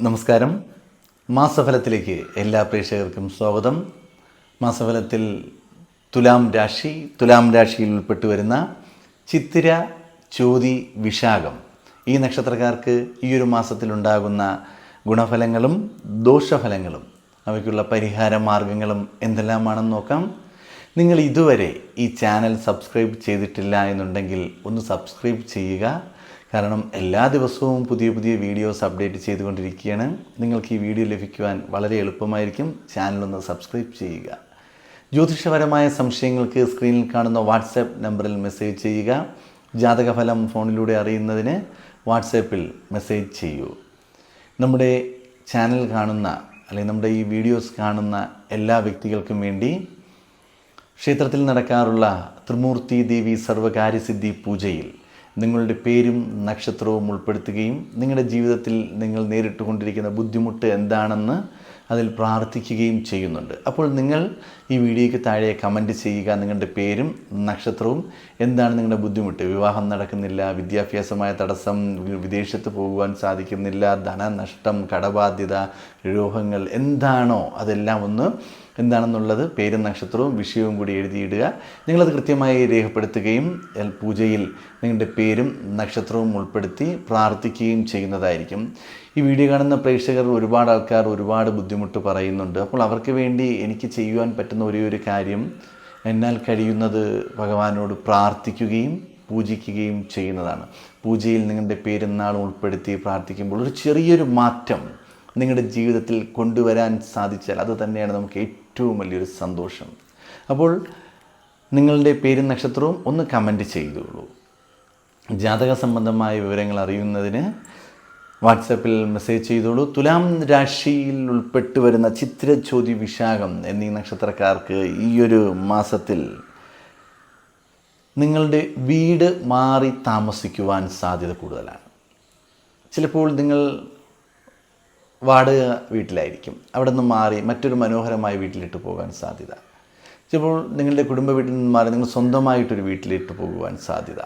നമസ്കാരം. മാസഫലത്തിലേക്ക് എല്ലാ പ്രേക്ഷകർക്കും സ്വാഗതം. മാസഫലത്തിൽ തുലാം രാശിയിൽ ഉൾപ്പെട്ടു വരുന്ന ചിത്തിര, ചോതി, വിശാഖം ഈ നക്ഷത്രക്കാർക്ക് ഈ ഒരു മാസത്തിലുണ്ടാകുന്ന ഗുണഫലങ്ങളും ദോഷഫലങ്ങളും അവയ്ക്കുള്ള പരിഹാര മാർഗങ്ങളും എന്തെല്ലാമാണെന്ന് നോക്കാം. നിങ്ങൾ ഇതുവരെ ഈ ചാനൽ സബ്സ്ക്രൈബ് ചെയ്തിട്ടില്ല എന്നുണ്ടെങ്കിൽ ഒന്ന് സബ്സ്ക്രൈബ് ചെയ്യുക. കാരണം എല്ലാ ദിവസവും പുതിയ പുതിയ വീഡിയോസ് അപ്ഡേറ്റ് ചെയ്തുകൊണ്ടിരിക്കുകയാണ്. നിങ്ങൾക്ക് ഈ വീഡിയോ ലഭിക്കുവാൻ വളരെ എളുപ്പമായിരിക്കും. ചാനലൊന്ന് സബ്സ്ക്രൈബ് ചെയ്യുക. ജ്യോതിഷപരമായ സംശയങ്ങൾക്ക് സ്ക്രീനിൽ കാണുന്ന വാട്സാപ്പ് നമ്പറിൽ മെസ്സേജ് ചെയ്യുക. ജാതകഫലം ഫോണിലൂടെ അറിയുന്നതിന് വാട്സാപ്പിൽ മെസ്സേജ് ചെയ്യൂ. നമ്മുടെ ചാനൽ കാണുന്ന അല്ലെങ്കിൽ നമ്മുടെ ഈ വീഡിയോസ് കാണുന്ന എല്ലാ വ്യക്തികൾക്കും വേണ്ടി ക്ഷേത്രത്തിൽ നടക്കാറുള്ള ത്രിമൂർത്തി ദേവി സർവകാര്യസിദ്ധി പൂജയിൽ നിങ്ങളുടെ പേരും നക്ഷത്രവും ഉൾപ്പെടുത്തുകയും നിങ്ങളുടെ ജീവിതത്തിൽ നിങ്ങൾ നേരിട്ടുകൊണ്ടിരിക്കുന്ന ബുദ്ധിമുട്ട് എന്താണെന്ന് അതിൽ പ്രാർത്ഥിക്കുകയും ചെയ്യുന്നുണ്ട്. അപ്പോൾ നിങ്ങൾ ഈ വീഡിയോയ്ക്ക് താഴെ കമൻറ്റ് ചെയ്യുക. നിങ്ങളുടെ പേരും നക്ഷത്രവും, എന്താണ് നിങ്ങളുടെ ബുദ്ധിമുട്ട്, വിവാഹം നടക്കുന്നില്ല, വിദ്യാഭ്യാസമായ തടസ്സം, വിദേശത്ത് പോകുവാൻ സാധിക്കുന്നില്ല, ധനനഷ്ടം, കടബാധ്യത, രോഗങ്ങൾ എന്താണോ അതെല്ലാം എന്താണെന്നുള്ളത് പേരും നക്ഷത്രവും വിഷയവും കൂടി എഴുതിയിടുക. നിങ്ങളത് കൃത്യമായി രേഖപ്പെടുത്തുകയും പൂജയിൽ നിങ്ങളുടെ പേരും നക്ഷത്രവും ഉൾപ്പെടുത്തി പ്രാർത്ഥിക്കുകയും ചെയ്യുന്നതായിരിക്കും. ഈ വീഡിയോ കാണുന്ന പ്രേക്ഷകർ ഒരുപാട് ആൾക്കാർ ഒരുപാട് ബുദ്ധിമുട്ട് പറയുന്നുണ്ട്. അപ്പോൾ അവർക്ക് വേണ്ടി എനിക്ക് ചെയ്യുവാൻ പറ്റുന്ന ഒരേ ഒരു കാര്യം എന്നാൽ കഴിയുന്നത് ഭഗവാനോട് പ്രാർത്ഥിക്കുകയും പൂജിക്കുകയും ചെയ്യുന്നതാണ്. പൂജയിൽ നിങ്ങളുടെ പേരും നാളും ഉൾപ്പെടുത്തി പ്രാർത്ഥിക്കുമ്പോൾ ഒരു ചെറിയൊരു മാറ്റം നിങ്ങളുടെ ജീവിതത്തിൽ കൊണ്ടുവരാൻ സാധിച്ചാൽ അത് തന്നെയാണ് നമുക്ക് ഏറ്റവും വലിയൊരു സന്തോഷം. അപ്പോൾ നിങ്ങളുടെ പേരും നക്ഷത്രവും ഒന്ന് കമൻറ്റ് ചെയ്തോളൂ. ജാതക സംബന്ധമായ വിവരങ്ങൾ അറിയുന്നതിന് വാട്സാപ്പിൽ മെസ്സേജ് ചെയ്തോളൂ. തുലാം രാശിയിൽ ഉൾപ്പെട്ടു വരുന്ന ചിത്തിര, ചോതി, വിശാഖം എന്നീ നക്ഷത്രക്കാർക്ക് ഈ ഒരു മാസത്തിൽ നിങ്ങളുടെ വീട് മാറി താമസിക്കുവാൻ സാധ്യത കൂടുതലാണ്. ചിലപ്പോൾ നിങ്ങൾ വാടക വീട്ടിലായിരിക്കും. അവിടെ നിന്ന് മാറി മറ്റൊരു മനോഹരമായ വീട്ടിലിട്ട് പോകാൻ സാധ്യത. ചിലപ്പോൾ നിങ്ങളുടെ കുടുംബ വീട്ടിൽ നിന്ന് മാറി നിങ്ങൾ സ്വന്തമായിട്ടൊരു വീട്ടിലിട്ട് പോകുവാൻ സാധ്യത.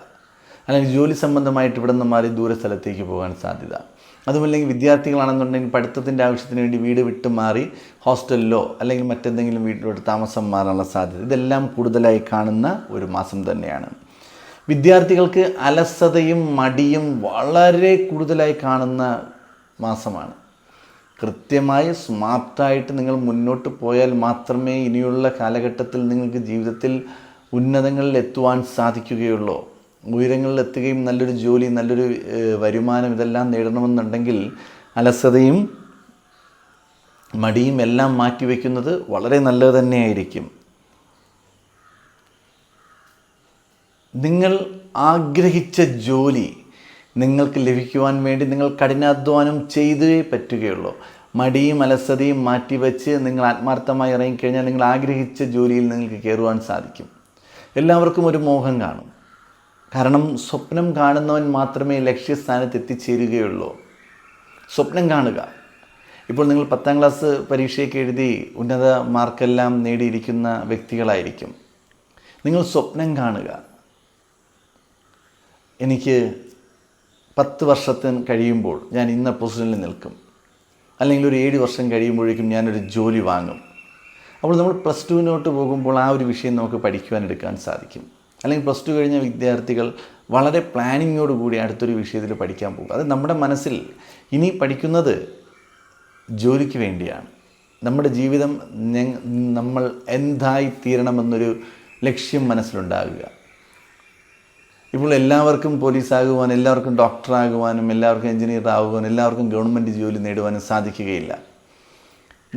അല്ലെങ്കിൽ ജോലി സംബന്ധമായിട്ട് ഇവിടെ നിന്ന് മാറി ദൂര സ്ഥലത്തേക്ക് പോകാൻ സാധ്യത. അതുമല്ലെങ്കിൽ വിദ്യാർത്ഥികളാണെന്നുണ്ടെങ്കിൽ പഠിത്തത്തിൻ്റെ ആവശ്യത്തിന് വേണ്ടി വീട് വിട്ട് മാറി ഹോസ്റ്റലിലോ അല്ലെങ്കിൽ മറ്റെന്തെങ്കിലും വീട്ടിലോട്ട് താമസം മാറാനുള്ള സാധ്യത. ഇതെല്ലാം കൂടുതലായി കാണുന്ന ഒരു മാസം തന്നെയാണ്. വിദ്യാർത്ഥികൾക്ക് അലസതയും മടിയും വളരെ കൂടുതലായി കാണുന്ന മാസമാണ്. കൃത്യമായി സ്മാർട്ടായിട്ട് നിങ്ങൾ മുന്നോട്ട് പോയാൽ മാത്രമേ ഇനിയുള്ള കാലഘട്ടത്തിൽ നിങ്ങൾക്ക് ജീവിതത്തിൽ ഉന്നതങ്ങളിൽ എത്തുവാൻ സാധിക്കുകയുള്ളൂ. ഉയരങ്ങളിൽ എത്തുകയും നല്ലൊരു ജോലി, നല്ലൊരു വരുമാനം ഇതെല്ലാം നേടണമെന്നുണ്ടെങ്കിൽ അലസതയും മടിയും എല്ലാം മാറ്റിവെക്കുന്നത് വളരെ നല്ലത് തന്നെയായിരിക്കും. നിങ്ങൾ ആഗ്രഹിച്ച ജോലി നിങ്ങൾക്ക് ലഭിക്കുവാൻ വേണ്ടി നിങ്ങൾ കഠിനാധ്വാനം ചെയ്തേ പറ്റുകയുള്ളൂ. മടിയും അലസതയും മാറ്റിവെച്ച് നിങ്ങൾ ആത്മാർത്ഥമായി ഇറങ്ങിക്കഴിഞ്ഞാൽ നിങ്ങൾ ആഗ്രഹിച്ച ജോലിയിൽ നിങ്ങൾക്ക് കയറുവാൻ സാധിക്കും. എല്ലാവർക്കും ഒരു മോഹം കാണും. കാരണം സ്വപ്നം കാണുന്നവൻ മാത്രമേ ലക്ഷ്യസ്ഥാനത്ത് എത്തിച്ചേരുകയുള്ളൂ. സ്വപ്നം കാണുക. ഇപ്പോൾ നിങ്ങൾ 10ാം ക്ലാസ് പരീക്ഷയ്ക്ക് എഴുതി ഉന്നത മാർക്കെല്ലാം നേടിയിരിക്കുന്ന വ്യക്തികളായിരിക്കും. നിങ്ങൾ സ്വപ്നം കാണുക. എനിക്ക് 10 വർഷത്തിന് കഴിയുമ്പോൾ ഞാൻ ഇന്ന പൊസിഷനിൽ നിൽക്കും, അല്ലെങ്കിൽ ഒരു 7 വർഷം കഴിയുമ്പോഴേക്കും ഞാനൊരു ജോലി വാങ്ങും. അപ്പോൾ നമ്മൾ +2 പോകുമ്പോൾ ആ ഒരു വിഷയം നമുക്ക് പഠിക്കുവാൻ എടുക്കാൻ സാധിക്കും. അല്ലെങ്കിൽ +2 കഴിഞ്ഞ വിദ്യാർത്ഥികൾ വളരെ പ്ലാനിങ്ങോട് കൂടി അടുത്തൊരു വിഷയത്തിൽ പഠിക്കാൻ പോകും. അത് നമ്മുടെ മനസ്സിൽ ഇനി പഠിക്കുന്നത് ജോലിക്ക് വേണ്ടിയാണ്. നമ്മുടെ ജീവിതം നമ്മൾ എന്തായി തീരണമെന്നൊരു ലക്ഷ്യം മനസ്സിലുണ്ടാകുക. ഇപ്പോൾ എല്ലാവർക്കും പോലീസാകുവാനും എല്ലാവർക്കും ഡോക്ടറാകുവാനും എല്ലാവർക്കും എഞ്ചിനീയർ ആകുവാനും എല്ലാവർക്കും ഗവൺമെൻറ് ജോലി നേടുവാനും സാധിക്കുകയില്ല.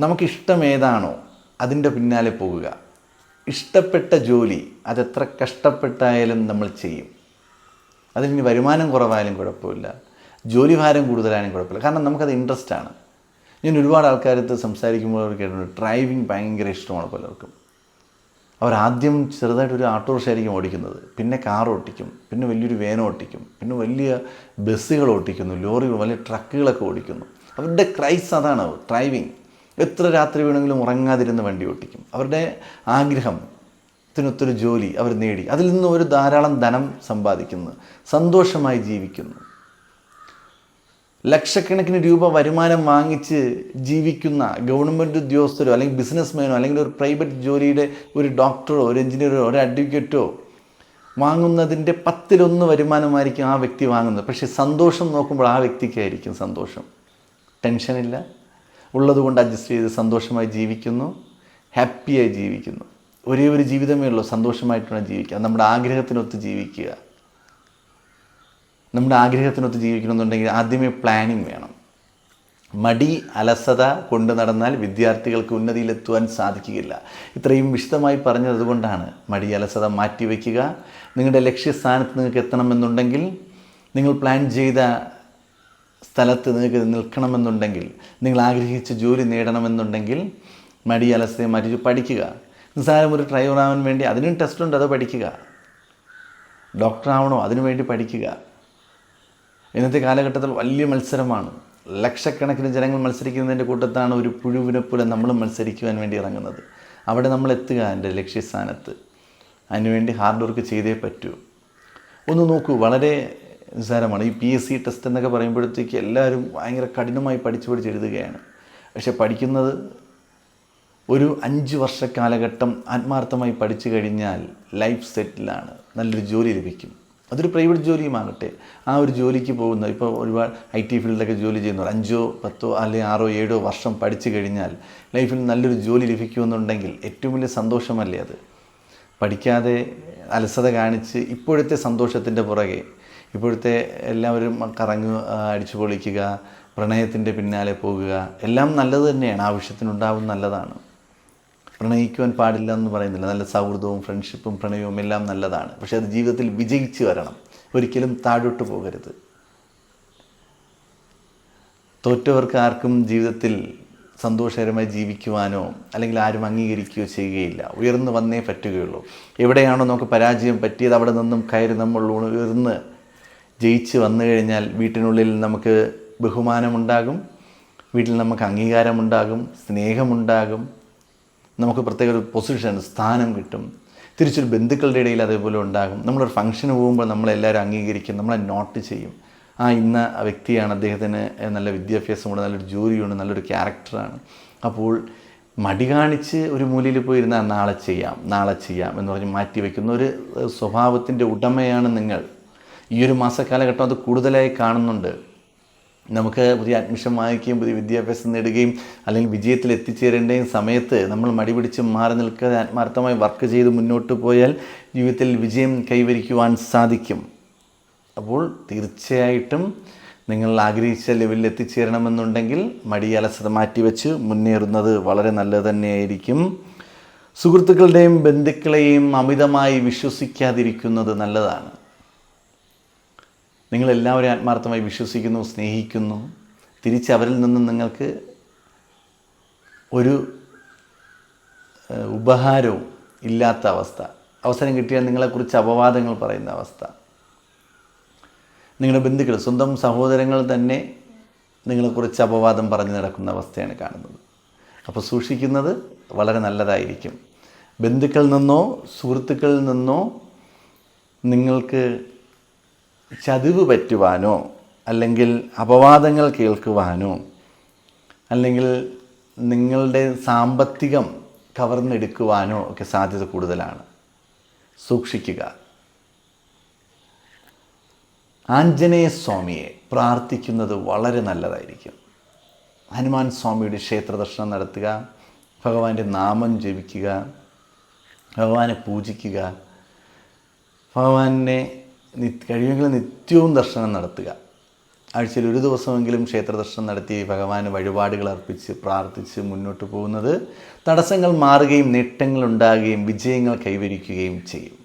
നമുക്കിഷ്ടം ഏതാണോ അതിൻ്റെ പിന്നാലെ പോകുക. ഇഷ്ടപ്പെട്ട ജോലി അതെത്ര കഷ്ടപ്പെട്ടായാലും നമ്മൾ ചെയ്യും. അതിന് വരുമാനം കുറവായാലും കുഴപ്പമില്ല, ജോലി ഭാരം കൂടുതലായാലും കുഴപ്പമില്ല. കാരണം നമുക്കത് ഇൻട്രസ്റ്റാണ്. ഞാൻ ഒരുപാട് ആൾക്കാരത്ത് സംസാരിക്കുമ്പോൾ അവർ കേട്ടിട്ടുണ്ട് ഡ്രൈവിംഗ് ഭയങ്കര ഇഷ്ടമാണ് പലർക്കും. അവരാദ്യം ചെറുതായിട്ടൊരു ഓട്ടോറിക്ഷ ആയിരിക്കും ഓടിക്കുന്നത്, പിന്നെ കാർ ഓടിക്കും, പിന്നെ വലിയൊരു വേൻ ഓടിക്കും, പിന്നെ വലിയ ബസ്സുകൾ ഓടിക്കുന്നു, ലോറികൾ, വലിയ ട്രക്കുകളൊക്കെ ഓടിക്കുന്നു. അവരുടെ ക്രൈസ് അതാണ് ഡ്രൈവിംഗ്. എത്ര രാത്രി വേണമെങ്കിലും ഉറങ്ങാതിരുന്ന് വണ്ടി ഓടിക്കും. അവരുടെ ആഗ്രഹത്തിനൊത്തൊരു ജോലി അവർ നേടി അതിൽ നിന്ന് ഒരു ധാരാളം ധനം സമ്പാദിക്കുന്നു, സന്തോഷമായി ജീവിക്കുന്നു. ലക്ഷക്കണക്കിന് രൂപ വരുമാനം വാങ്ങിച്ച് ജീവിക്കുന്ന ഗവൺമെൻറ് ഉദ്യോഗസ്ഥരോ അല്ലെങ്കിൽ ബിസിനസ്മാനോ അല്ലെങ്കിൽ ഒരു പ്രൈവറ്റ് ജോലിയുടെ ഒരു ഡോക്ടറോ ഒരു എഞ്ചിനീയറോ ഒരു അഡ്വക്കേറ്റോ വാങ്ങുന്നതിൻ്റെ 10% വരുമാനമായിരിക്കും ആ വ്യക്തി വാങ്ങുന്നത്. പക്ഷേ സന്തോഷം നോക്കുമ്പോൾ ആ വ്യക്തിക്കായിരിക്കും സന്തോഷം. ടെൻഷനില്ല, ഉള്ളതുകൊണ്ട് അഡ്ജസ്റ്റ് ചെയ്ത് സന്തോഷമായി ജീവിക്കുന്നു, ഹാപ്പിയായി ജീവിക്കുന്നു. ഒരേ ഒരു ജീവിതമേ ഉള്ളൂ, സന്തോഷമായിട്ടാണ് ജീവിക്കുക. നമ്മുടെ ആഗ്രഹത്തിനൊത്ത് ജീവിക്കുക. നമ്മുടെ ആഗ്രഹത്തിനൊത്ത് ജീവിക്കണമെന്നുണ്ടെങ്കിൽ ആദ്യമേ പ്ലാനിങ് വേണം. മടി, അലസത കൊണ്ട് നടന്നാൽ വിദ്യാർത്ഥികൾക്ക് ഉന്നതിയിലെത്തുവാൻ സാധിക്കുകയില്ല. ഇത്രയും വിശദമായി പറഞ്ഞത് അതുകൊണ്ടാണ്. മടി, അലസത മാറ്റിവെക്കുക. നിങ്ങളുടെ ലക്ഷ്യസ്ഥാനത്ത് നിങ്ങൾക്ക് എത്തണമെന്നുണ്ടെങ്കിൽ, നിങ്ങൾ പ്ലാൻ ചെയ്ത സ്ഥലത്ത് നിങ്ങൾക്ക് നിൽക്കണമെന്നുണ്ടെങ്കിൽ, നിങ്ങൾ ആഗ്രഹിച്ച ജോലി നേടണമെന്നുണ്ടെങ്കിൽ മടി, അലസതയെ മാറ്റി പഠിക്കുക. നിസ്സാരം ഒരു ഡ്രൈവറാവാൻ വേണ്ടി അതിനും ടെസ്റ്റുണ്ട്, അത് പഠിക്കുക. ഡോക്ടറാവണോ, അതിനു വേണ്ടി പഠിക്കുക. ഇന്നത്തെ കാലഘട്ടത്തിൽ വലിയ മത്സരമാണ്. ലക്ഷക്കണക്കിന് ജനങ്ങൾ മത്സരിക്കുന്നതിൻ്റെ കൂട്ടത്താണ് ഒരു പുഴുവിനെ പോലെ നമ്മളും മത്സരിക്കുവാൻ വേണ്ടി ഇറങ്ങുന്നത്. അവിടെ നമ്മൾ എത്തുക എൻ്റെ ലക്ഷ്യസ്ഥാനത്ത്. അതിനുവേണ്ടി ഹാർഡ് വർക്ക് ചെയ്തേ പറ്റൂ. ഒന്ന് നോക്കൂ, വളരെ നിസ്സാരമാണ്. ഈ PSC ടെസ്റ്റ് എന്നൊക്കെ പറയുമ്പോഴത്തേക്ക് എല്ലാവരും ഭയങ്കര കഠിനമായി പഠിച്ച് എഴുതുകയാണ്. പക്ഷെ പഠിക്കുന്നത് ഒരു 5 വർഷ കാലഘട്ടം ആത്മാർത്ഥമായി പഠിച്ചു കഴിഞ്ഞാൽ ലൈഫ് സെറ്റിലാണ്, നല്ലൊരു ജോലി ലഭിക്കും. അതൊരു പ്രൈവറ്റ് ജോലിയുമാകട്ടെ. ആ ഒരു ജോലിക്ക് പോകുന്ന ഇപ്പോൾ ഒരുപാട് IT ഫീൽഡിലൊക്കെ ജോലി ചെയ്യുന്നവർ 5, 10 അല്ലെങ്കിൽ 6, 7 വർഷം പഠിച്ചു കഴിഞ്ഞാൽ ലൈഫിൽ നല്ലൊരു ജോലി ലഭിക്കുമെന്നുണ്ടെങ്കിൽ ഏറ്റവും വലിയ സന്തോഷമല്ലേ അത്. പഠിക്കാതെ അലസത കാണിച്ച് ഇപ്പോഴത്തെ സന്തോഷത്തിൻ്റെ പുറകെ, ഇപ്പോഴത്തെ എല്ലാവരും അടിച്ചു പൊളിക്കുക, പ്രണയത്തിൻ്റെ പിന്നാലെ പോകുക, എല്ലാം നല്ലത് തന്നെയാണ്, ആവശ്യത്തിനുണ്ടാവും, നല്ലതാണ്. പ്രണയിക്കുവാൻ പാടില്ല എന്ന് പറയുന്നില്ല. നല്ല സൗഹൃദവും ഫ്രണ്ട്ഷിപ്പും പ്രണയവും എല്ലാം നല്ലതാണ്. പക്ഷേ അത് ജീവിതത്തിൽ വിജയിച്ച് വരണം. ഒരിക്കലും താഴോട്ട് പോകരുത്. തോറ്റവർക്ക് ആർക്കും ജീവിതത്തിൽ സന്തോഷകരമായി ജീവിക്കുവാനോ അല്ലെങ്കിൽ ആരും അംഗീകരിക്കുകയോ ചെയ്യുകയില്ല. ഉയർന്നു വന്നേ പറ്റുകയുള്ളൂ. എവിടെയാണോ നമുക്ക് പരാജയം പറ്റിയത് അവിടെ നിന്നും കയറി നമ്മൾ ഉയർന്ന് ജയിച്ച് വന്നു കഴിഞ്ഞാൽ വീട്ടിനുള്ളിൽ നമുക്ക് ബഹുമാനമുണ്ടാകും, വീട്ടിൽ നമുക്ക് അംഗീകാരമുണ്ടാകും, സ്നേഹമുണ്ടാകും, നമുക്ക് പ്രത്യേക ഒരു പൊസിഷൻ, സ്ഥാനം കിട്ടും. തിരിച്ചൊരു ബന്ധുക്കളുടെ ഇടയിൽ അതേപോലെ ഉണ്ടാകും. നമ്മളൊരു ഫംഗ്ഷന് പോകുമ്പോൾ നമ്മളെല്ലാവരും അംഗീകരിക്കും, നമ്മളെ നോട്ട് ചെയ്യും. ഇന്ന വ്യക്തിയാണ്, അദ്ദേഹത്തിന് നല്ല വിദ്യാഭ്യാസമുണ്ട്, നല്ലൊരു ജോലിയുണ്ട്, നല്ലൊരു ക്യാരക്ടറാണ്. അപ്പോൾ മടി കാണിച്ച് ഒരു മൂലയിൽ പോയിരുന്നാൽ നാളെ ചെയ്യാം എന്ന് പറഞ്ഞ് മാറ്റി വയ്ക്കുന്ന ഒരു സ്വഭാവത്തിൻ്റെ ഉടമയാണ് നിങ്ങൾ. ഈ ഒരു മാസക്കാലഘട്ടം അത് കൂടുതലായി കാണുന്നുണ്ട്. നമുക്ക് പുതിയ അഡ്മിഷൻ വാങ്ങിക്കുകയും പുതിയ വിദ്യാഭ്യാസം നേടുകയും അല്ലെങ്കിൽ വിജയത്തിൽ എത്തിച്ചേരേണ്ടയും സമയത്ത് നമ്മൾ മടി പിടിച്ച് മാറി നിൽക്കാതെ ആത്മാർത്ഥമായി വർക്ക് ചെയ്ത് മുന്നോട്ട് പോയാൽ ജീവിതത്തിൽ വിജയം കൈവരിക്കുവാൻ സാധിക്കും. അപ്പോൾ തീർച്ചയായിട്ടും നിങ്ങൾ ആഗ്രഹിച്ച ലെവലിൽ എത്തിച്ചേരണമെന്നുണ്ടെങ്കിൽ മടി, അലസത മാറ്റിവെച്ച് മുന്നേറുന്നത് വളരെ നല്ലത് തന്നെയായിരിക്കും. സുഹൃത്തുക്കളുടെയും ബന്ധുക്കളെയും അമിതമായി വിശ്വസിക്കാതിരിക്കുന്നത് നല്ലതാണ്. നിങ്ങളെല്ലാവരെയും ആത്മാർത്ഥമായി വിശ്വസിക്കുന്നു, സ്നേഹിക്കുന്നു. തിരിച്ച് അവരിൽ നിന്നും നിങ്ങൾക്ക് ഒരു ഉപഹാരവും ഇല്ലാത്ത അവസ്ഥ, അവസരം കിട്ടിയാൽ നിങ്ങളെക്കുറിച്ച് അപവാദങ്ങൾ പറയുന്ന അവസ്ഥ. നിങ്ങളുടെ ബന്ധുക്കൾ, സ്വന്തം സഹോദരങ്ങൾ തന്നെ നിങ്ങളെക്കുറിച്ച് അപവാദം പറഞ്ഞു നടക്കുന്ന അവസ്ഥയാണ് കാണുന്നത്. അപ്പോൾ സൂക്ഷിക്കുന്നത് വളരെ നല്ലതായിരിക്കും. ബന്ധുക്കളിൽ നിന്നോ സുഹൃത്തുക്കളിൽ നിന്നോ നിങ്ങൾക്ക് ചതിവ് പറ്റുവാനോ അല്ലെങ്കിൽ അപവാദങ്ങൾ കേൾക്കുവാനോ അല്ലെങ്കിൽ നിങ്ങളുടെ സാമ്പത്തികം കവർന്നെടുക്കുവാനോ ഒക്കെ സാധ്യത കൂടുതലാണ്. സൂക്ഷിക്കുക. ആഞ്ജനേയ സ്വാമിയെ പ്രാർത്ഥിക്കുന്നത് വളരെ നല്ലതായിരിക്കും. ഹനുമാൻ സ്വാമിയുടെ ക്ഷേത്ര ദർശനം നടത്തുക, ഭഗവാന്റെ നാമം ജപിക്കുക, ഭഗവാനെ പൂജിക്കുക, ഭഗവാനെ കഴിയുമെങ്കിൽ നിത്യവും ദർശനം നടത്തുക. ആഴ്ചയിൽ ഒരു ദിവസമെങ്കിലും ക്ഷേത്ര ദർശനം നടത്തി ഭഗവാന് വഴിപാടുകൾ അർപ്പിച്ച് പ്രാർത്ഥിച്ച് മുന്നോട്ട് പോകുന്നത് തടസ്സങ്ങൾ മാറുകയും നേട്ടങ്ങൾ ഉണ്ടാകുകയും വിജയങ്ങൾ കൈവരിക്കുകയും ചെയ്യും.